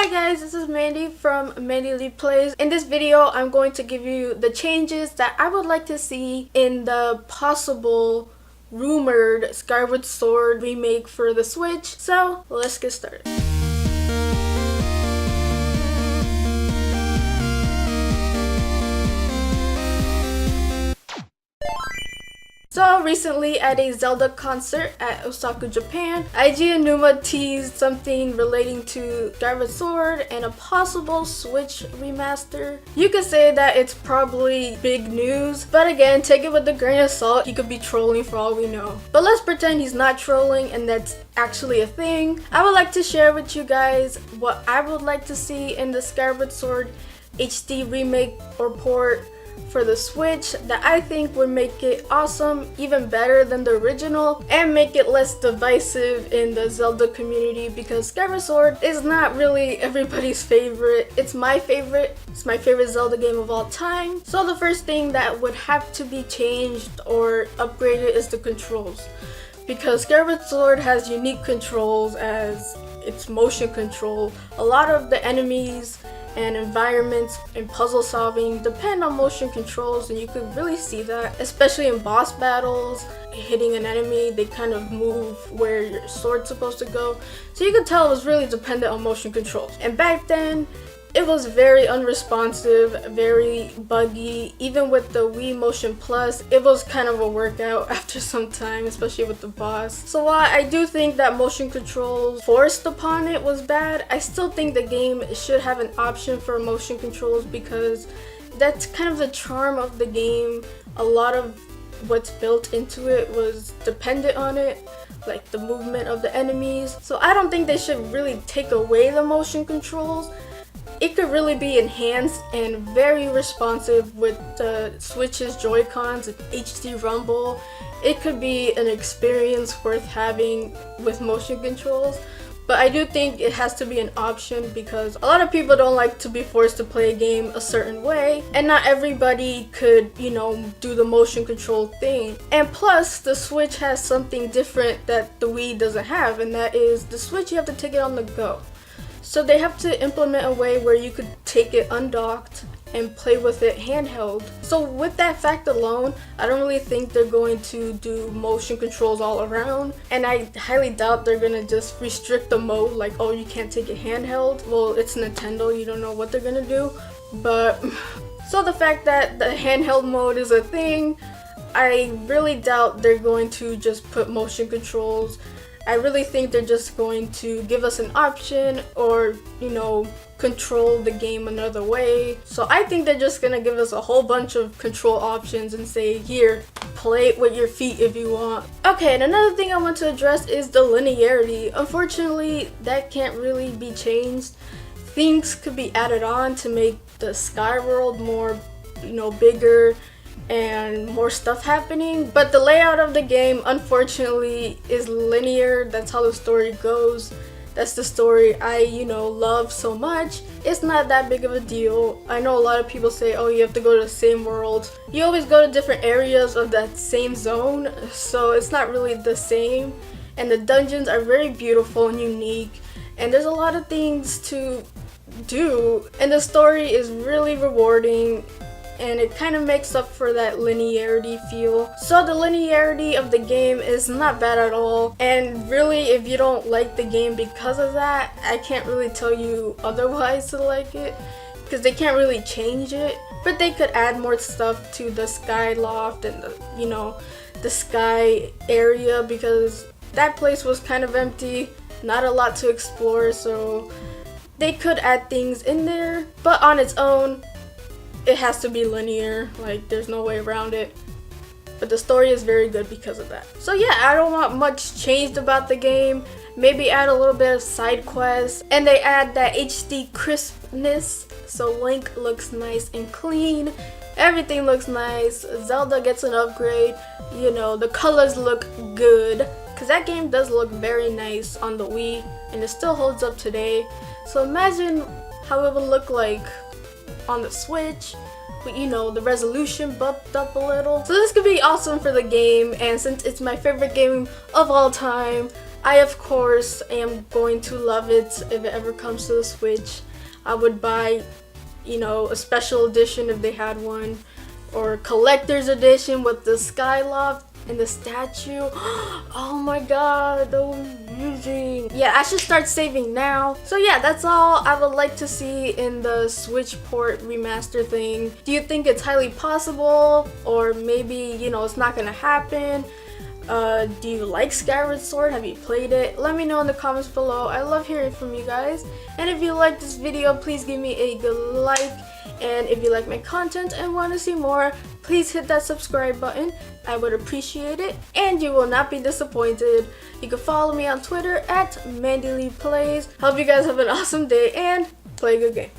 Hi guys, this is Mandy from Mandy Lee Plays. In this video, I'm going to give you the changes that I would like to see in the possible rumored Skyward Sword remake for the Switch. So let's get started. So recently at a Zelda concert at Osaka, Japan, IG Aonuma teased something relating to Skyward Sword and a possible Switch remaster. You could say that it's probably big news, but again, take it with a grain of salt. He could be trolling for all we know. But let's pretend he's not trolling and that's actually a thing. I would like to share with you guys what I would like to see in the Skyward Sword HD remake or port for the Switch that I think would make it awesome, even better than the original, and make it less divisive in the Zelda community, because Skyward Sword is not really everybody's favorite. It's my favorite. It's my favorite Zelda game of all time. So the first thing that would have to be changed or upgraded is the controls, because Skyward Sword has unique controls as its motion control. A lot of the enemies and environments and puzzle solving depend on motion controls, and you could really see that, especially in boss battles. Hitting an enemy, they kind of move where your sword's supposed to go, so you could tell it was really dependent on motion controls. And back then it was very unresponsive, very buggy. Even with the Wii Motion Plus, it was kind of a workout after some time, especially with the boss. So while I do think that motion controls forced upon it was bad, I still think the game should have an option for motion controls, because that's kind of the charm of the game. A lot of what's built into it was dependent on it, like the movement of the enemies. So I don't think they should really take away the motion controls. It could really be enhanced and very responsive with the Switch's Joy-Cons and HD Rumble. It could be an experience worth having with motion controls, but I do think it has to be an option, because a lot of people don't like to be forced to play a game a certain way, and not everybody could, do the motion control thing. And plus, the Switch has something different that the Wii doesn't have, and that is the Switch, you have to take it on the go. So they have to implement a way where you could take it undocked and play with it handheld. So with that fact alone, I don't really think they're going to do motion controls all around, and I highly doubt they're gonna just restrict the mode, like, oh, you can't take it handheld. Well, it's Nintendo, you don't know what they're gonna do. But so the fact that the handheld mode is a thing, I really doubt they're going to just put motion controls. I really think they're just going to give us an option, or, control the game another way. So I think they're just gonna give us a whole bunch of control options and say, here, play it with your feet if you want. Okay, and another thing I want to address is the linearity. Unfortunately, that can't really be changed. Things could be added on to make the Sky World more, bigger and more stuff happening, but the layout of the game unfortunately is linear. That's how the story goes. That's the story I love so much. It's not that big of a deal. I know a lot of people say, oh, you have to go to the same world. You always go to different areas of that same zone, so it's not really the same. And the dungeons are very beautiful and unique, and there's a lot of things to do, and the story is really rewarding, and it kind of makes up for that linearity feel. So the linearity of the game is not bad at all, and really, if you don't like the game because of that, I can't really tell you otherwise to like it, because they can't really change it. But they could add more stuff to the Sky Loft and the Sky area, because that place was kind of empty, not a lot to explore, so they could add things in there. But on its own, it has to be linear, like there's no way around it. But the story is very good because of that. So yeah, I don't want much changed about the game. Maybe add a little bit of side quests, and they add that HD crispness, so Link looks nice and clean. Everything looks nice. Zelda gets an upgrade. The colors look good, because that game does look very nice on the Wii, and it still holds up today. So imagine how it would look like on the Switch, with the resolution bumped up a little. So this could be awesome for the game, and since it's my favorite game of all time, I of course am going to love it if it ever comes to the Switch. I would buy, you know, a special edition if they had one, or collector's edition with the Skyloft and the statue. Oh my god, that was amazing. Yeah, I should start saving now. So yeah, that's all I would like to see in the Switch port remaster thing. Do you think it's highly possible, or maybe, you know, it's not gonna happen? Do you like Skyward Sword? Have you played it? Let me know in the comments below. I love hearing from you guys. And if you like this video, please give me a good like. And if you like my content and want to see more, please hit that subscribe button. I would appreciate it, and you will not be disappointed. You can follow me on Twitter at MandyLeePlays. Hope you guys have an awesome day and play a good game.